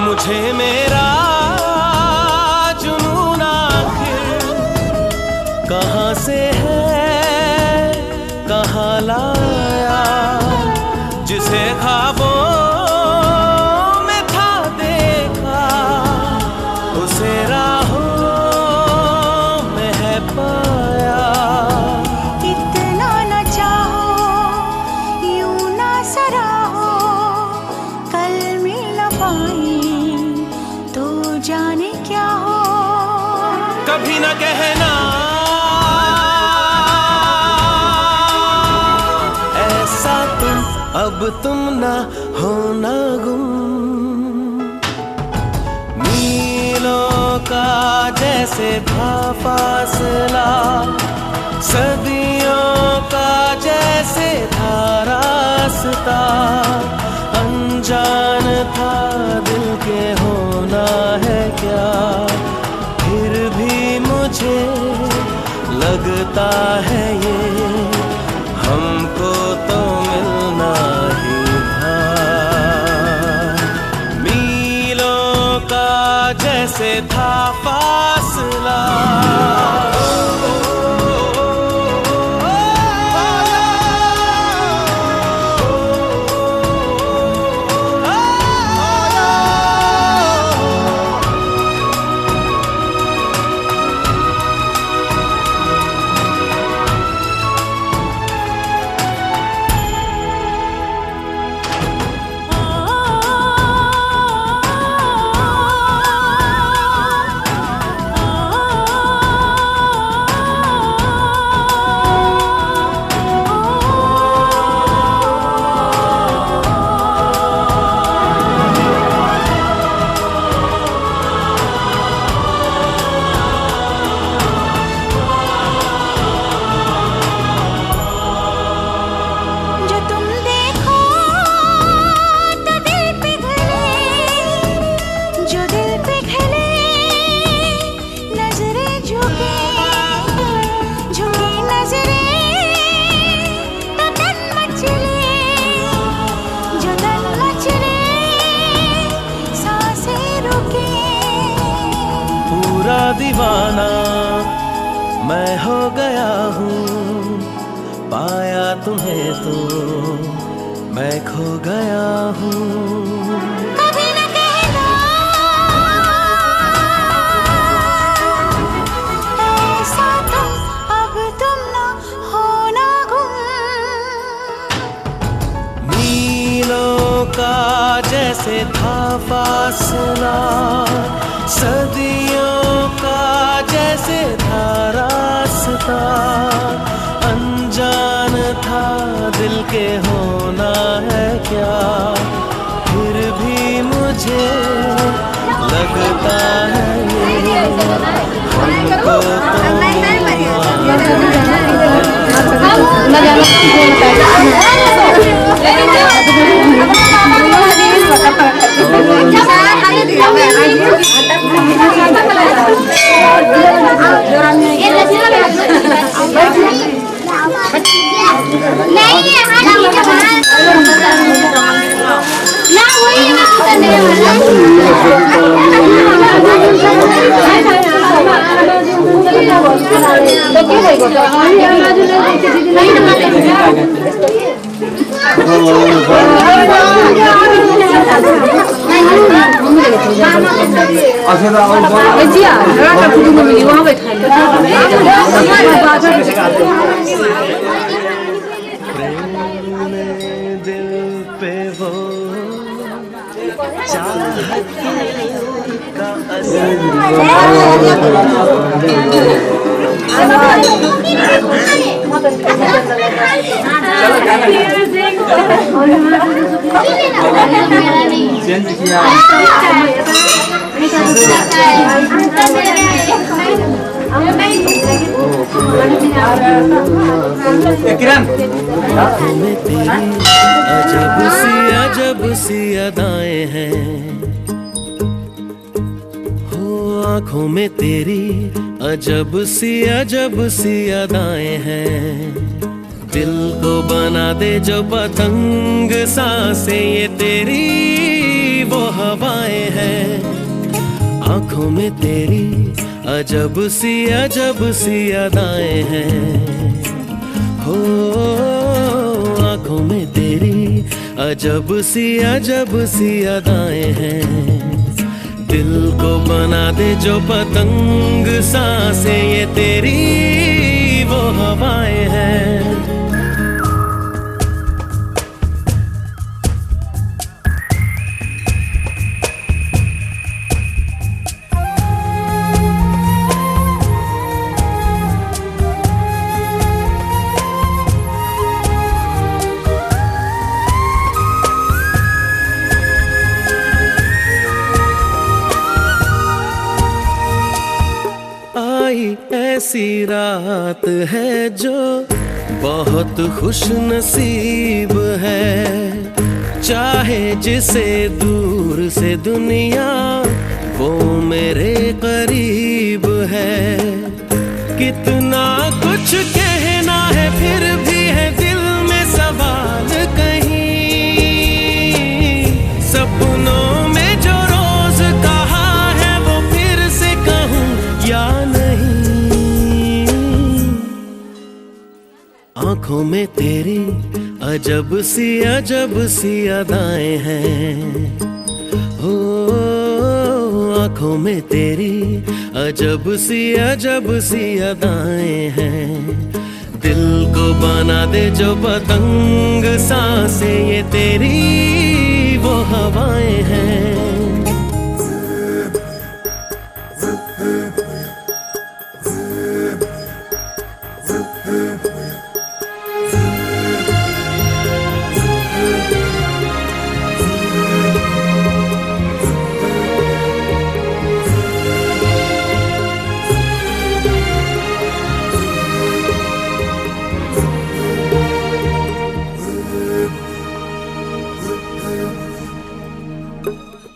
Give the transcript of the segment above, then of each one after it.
मुझे मेरा जुनून आखिर कहाँ से है, कहाँ लाया, जिसे ख्वाबों में था देखा, उसे राहों में है पाया। इतना न चाहो, यूं ना सराहो, कल मिल न पाए तो जाने क्या हो। कभी न कहना ऐसा तुम, अब तुम ना होना गुम। मीलों का जैसे था फासला, सदियों का जैसे था रास्ता, अनजान था दिल के होना है क्या। फिर भी मुझे लगता है ये हमको तो मिलना ही था। मीलों का जैसे था फासला। पूरा दीवाना मैं हो गया हूँ, पाया तुम्हें तो मैं खो गया हूँ। कभी न कहना ऐसा तुम, अब तुम न होना गुम। मीलों का जैसे था फासला, सदियों का जैसे था रास्ता, अनजान था दिल के होना है क्या। फिर भी मुझे लगता है ये हमको दिल पे वो चाहत का असर अजब सी अदाएं हैं, हो आँखों में तेरी अजब सी अदाएं हैं। दिल को बना दे जो पतंग सांसें ये तेरी वो हवाएं हैं। आंखों में तेरी अजब सी अदाएं हैं। हो आंखों में तेरी अजब सी अदाएं हैं। दिल को बना दे जो पतंग सांसें ये तेरी वो हवाएं हैं। ऐसी रात है जो बहुत खुश नसीब है। चाहे जिसे दूर से दुनिया वो मेरे करीब है। कितना कुछ कहना है फिर भी है दिल में सवाल कहीं। सपनों में जो रोज कहा है वो फिर से कहूँ या नहीं। आंखों में तेरी अजब सी अदाएं हैं। हो आंखों में तेरी अजब सी अदाएं हैं। दिल को बना दे जो पतंग सांसें ये तेरी वो हवाएं हैं।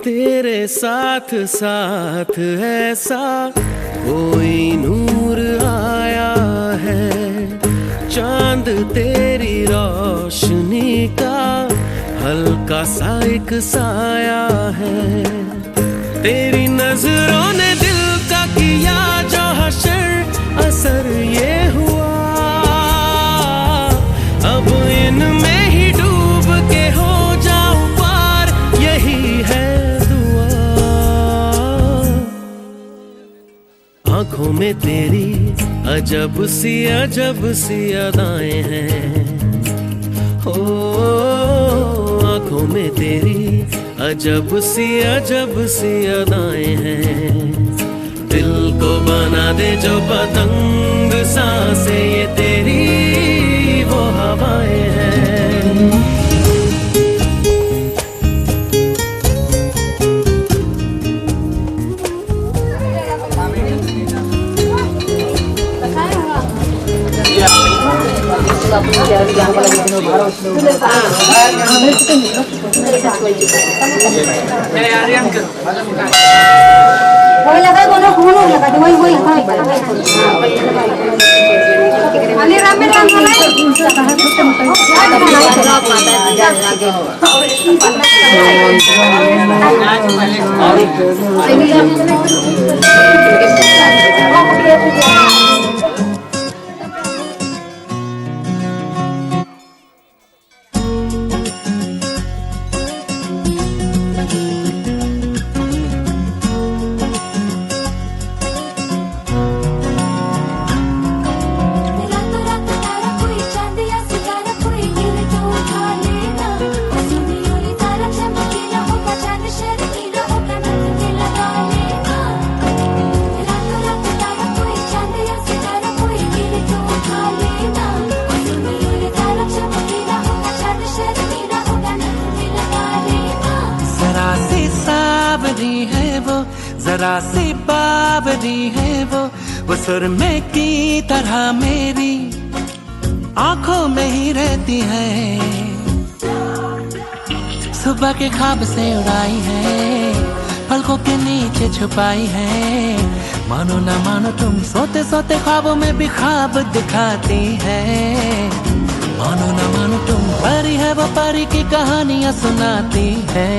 तेरे साथ साथ ऐसा कोई नूर आया है। चांद तेरी रोशनी का हल्का सा एक साया है। तेरी नजरों ने दिल का किया जो हशर असर ये हुआ। अब इनमें ही डूब के हो जाऊं पार यही है। आंखों में तेरी अजब सी अदाएं हैं। हो आंखों में तेरी अजब सी अदाएं हैं। दिल को बना दे जो पतंग सांसें ये तेरी वो हवाएं हैं। वही लगा दोनों खून लगा दे वही अली राम में काम जरा सी बावरी है वो सुरमे की तरह मेरी आंखों में ही रहती है। सुबह के ख्वाब से उड़ाई है, पलकों के नीचे छुपाई है। मानो ना मानो तुम सोते सोते ख्वाबों में भी ख्वाब दिखाती है। मानो ना मानो तुम परी है वो परी की कहानियां सुनाती है।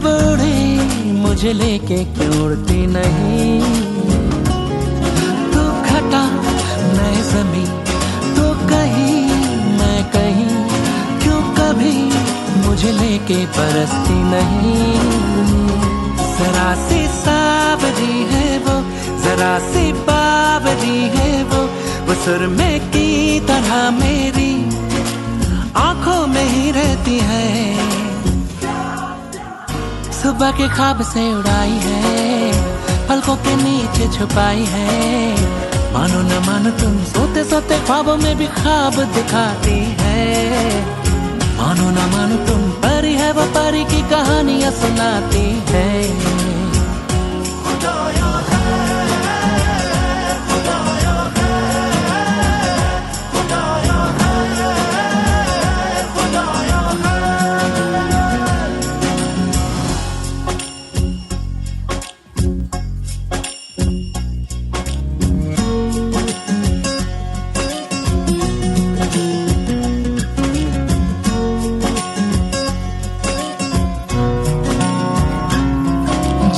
जब उड़े मुझे लेके क्यों उड़ती नहीं, तू घटा मैं ज़मीं, तू कहीं मैं कहीं, क्यों कभी मुझे लेके बरसती नहीं। जरा सी सावरी है वो, जरा सी बावरी है वो सुरमे की तरह मेरी आंखों में ही रहती है। सुबह के ख्वाब से उड़ाई है, पलकों के नीचे छुपाई है। मानो न मानो तुम सोते सोते ख्वाबों में भी ख्वाब दिखाती है। मानो न मानो तुम परी है वो परी की कहानियां सुनाती है।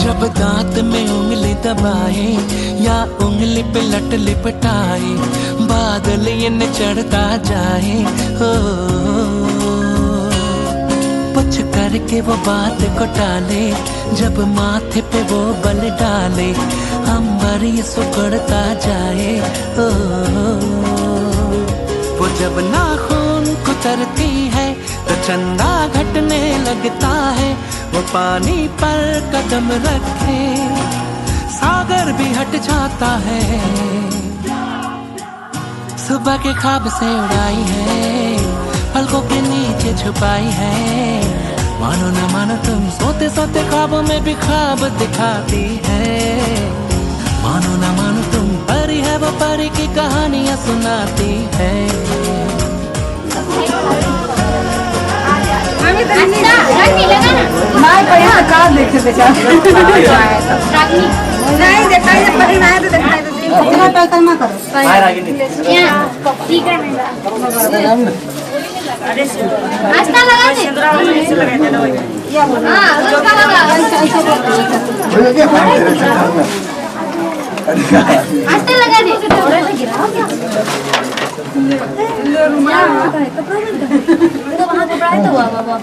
जब दांत में उंगली दबाए या उंगली पे लट लिपटाए, बादल ये न चढ़ता जाए हो, कुछ करके वो बात को टाले। जब माथे पे वो बल डाले, अंबर ये सुकड़ता जाए हो। वो जब नाखून कुतरती है तो चंदा घटने लगता है। वो पानी पर कदम रखे सागर भी हट जाता है। सुबह के ख्वाब से उड़ाई है, पलकों के नीचे छुपाई है। मानो न मानो तुम सोते सोते ख्वाबों में भी ख्वाब दिखाती है। मानो न मानो तुम परी है वो परी की कहानियां सुनाती है। देखे नहीं देखा तो देखा परिक्रमा करो। आस्था लगा दे। आस्था लगा दे। तो वहाँ कपड़ा है तो हुआ बाबा।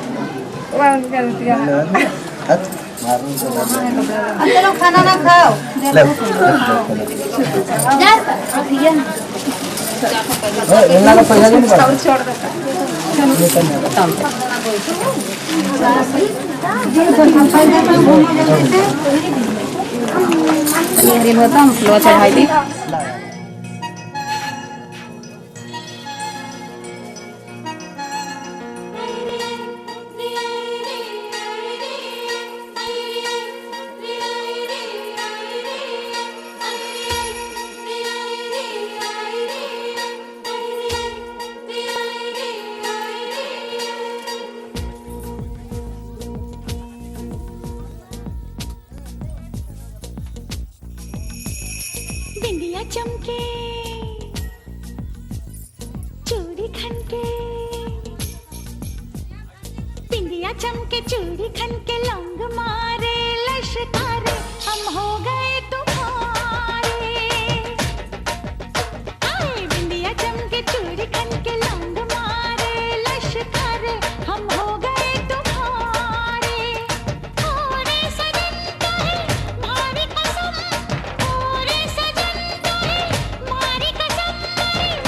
चलो खाना ना खाओ। चढ़ाई दी। बिंदिया चमके चूड़ी खनके, बिंदिया चमके चूड़ी खनके लौंग मारे लश्कारे हम हो गए तुम्हारे। आए बिंदिया चमके चूड़ी खनके लौंग मारे लश्कारे हम हो गए तुम्हारे। थोड़े सजन का है मारी कसम, थोड़े सजन का है मारी कसम,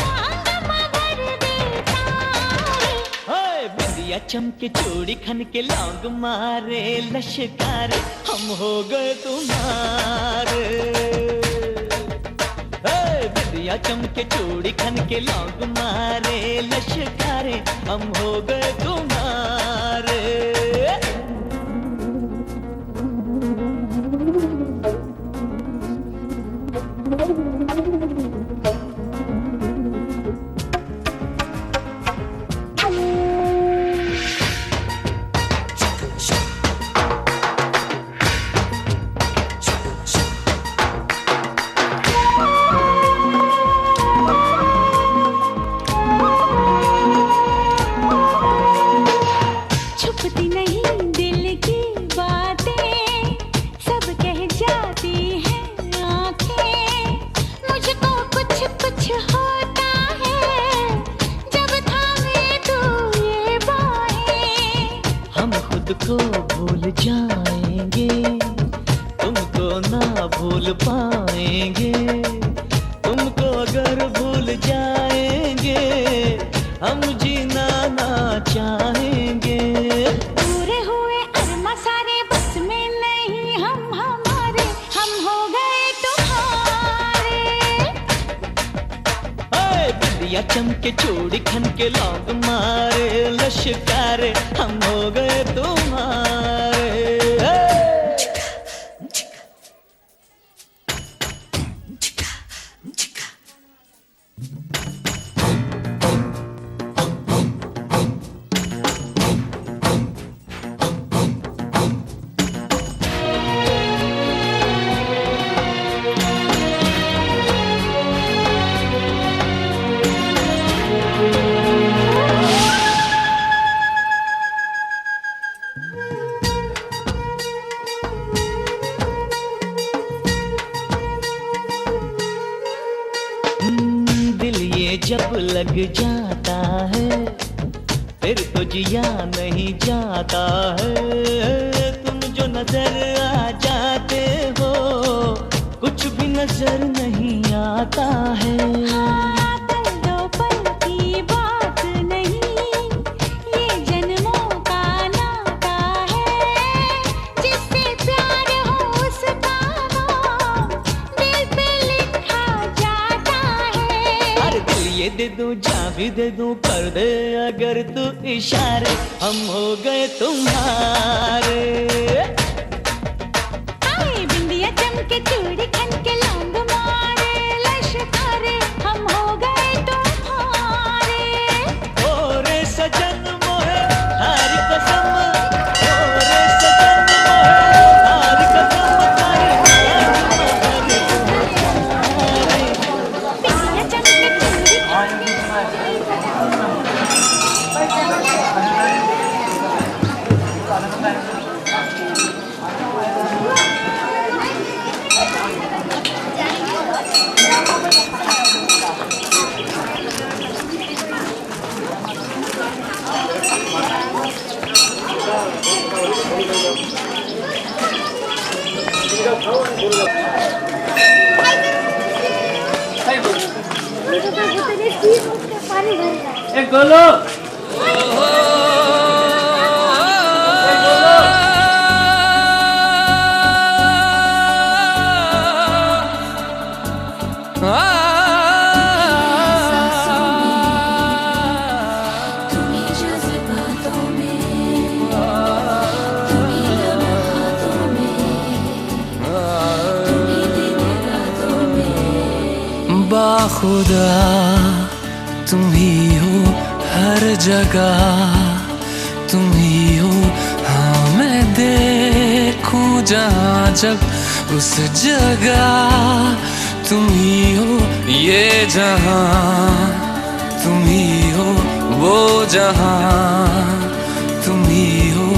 मांग मगर देता है। ओए बिंदिया चमके चूड़ी खन के लौंग मारे लश्कारे हम हो गए तुम्हारे। बिंदिया चमके चूड़ी खन के लौंग मारे लश्कारे हम हो गए तुम्हारे। छुपती नहीं जाएंगे, तुमको ना भूल पाएंगे। तुमको अगर भूल जाएंगे, हम जीना ना चाहेंगे। पूरे हुए अरमा सारे बस में नहीं, हम हमारे हम हो गए तुम्हारे। बिंदिया चमके चूड़ी खन के लौंग मारे लश्कारे, हम हो गए तुम्हारे। जब लग जाता है फिर तो जिया नहीं जाता है। तुम जो नजर आ जाते हो, कुछ भी नजर नहीं आता है। हाँ, पल दो पल की बात नहीं, ये जन्मों का नाता है। जिससे प्यार हो उसका नाम दिल पे लिखा जाता है। अरे दिल ये दे दूं, जान भी दे दूं, कर दे अगर तू इशारे, हम हो गए तुम्हारे। बिंदिया चमके चूड़ी खन के लौंग मारे लश्कारे, हम हो गए तुम्हारे। ओ रे सजन मोहे हारी कसम, ओ रे सजन मोहे हारी कसम, बिंदिया चमके चूड़ी एक गोलो बाखुदा तुम ही हो हर जगह, तुम ही हो। हाँ मैं देखूं जहाँ जब उस जगह, तुम ही हो ये जहाँ, तुम ही हो वो जहाँ, तुम ही हो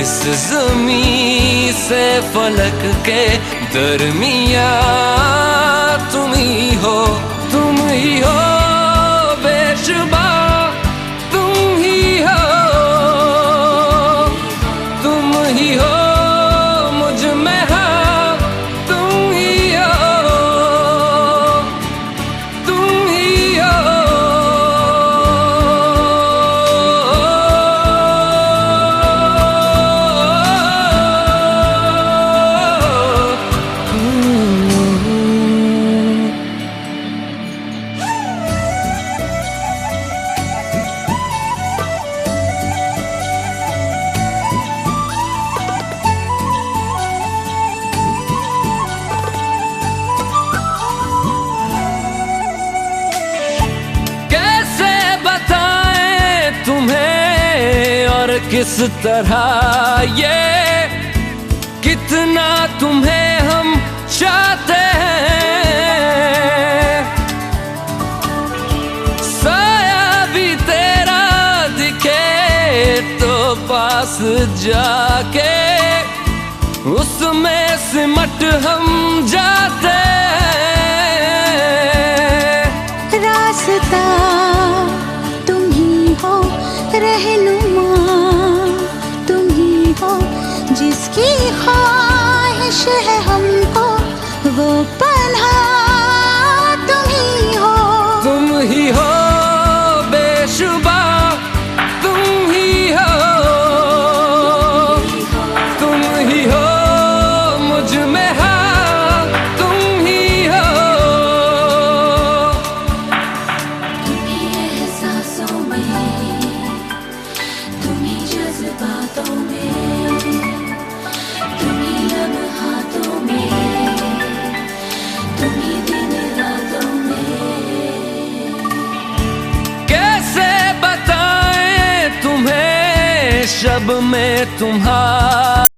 इस ज़मीं से फलक के दरमिया। तुम ही हो, तुम ही हो बेशुबा, तुम ही हो, तुम ही हो मुझ में हाँ, तुम ही हो, तुम ही हो। किस तरह ये कितना तुम्हें हम चाहते हैं, साया भी तेरा दिखे तो पास जाके उसमें सिमट हम जाते हैं। रास्ता तुम ही हो, रहनुमा तुम ही हो, जिस जिसकी ख्वाहिश है हमको वो पन्हा तुम ही हो। तुम ही हो बेशुबा, तुम ही हो, तुम ही हो मुझ में, हाँ तुम ही हो। तुम ही एहसासों में, तुम ही जज्बातों में, तुम ही लम्हातों में, तुम ही दिन रातों में। कैसे बताएं तुम्हें शब में तुम्हारा